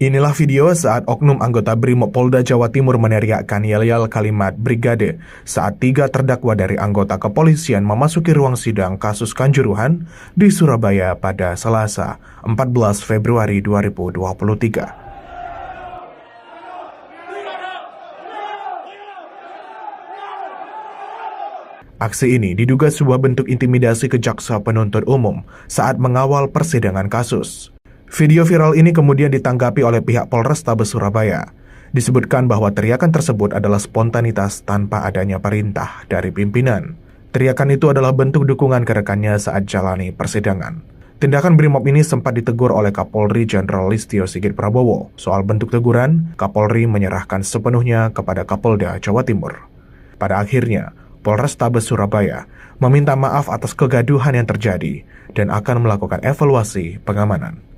Inilah video saat oknum anggota Brimob Polda Jawa Timur meneriakkan yel-yel kalimat brigade saat 3 terdakwa dari anggota kepolisian memasuki ruang sidang kasus Kanjuruhan di Surabaya pada Selasa, 14 Februari 2023. Aksi ini diduga sebuah bentuk intimidasi ke jaksa penuntut umum saat mengawal persidangan kasus. Video viral ini kemudian ditanggapi oleh pihak Polrestabes Surabaya. Disebutkan bahwa teriakan tersebut adalah spontanitas tanpa adanya perintah dari pimpinan. Teriakan itu adalah bentuk dukungan ke rekannya saat jalani persidangan. Tindakan Brimob ini sempat ditegur oleh Kapolri Jenderal Listio Sigit Prabowo. Soal bentuk teguran, Kapolri menyerahkan sepenuhnya kepada Kapolda Jawa Timur. Pada akhirnya, Polrestabes Surabaya meminta maaf atas kegaduhan yang terjadi dan akan melakukan evaluasi pengamanan.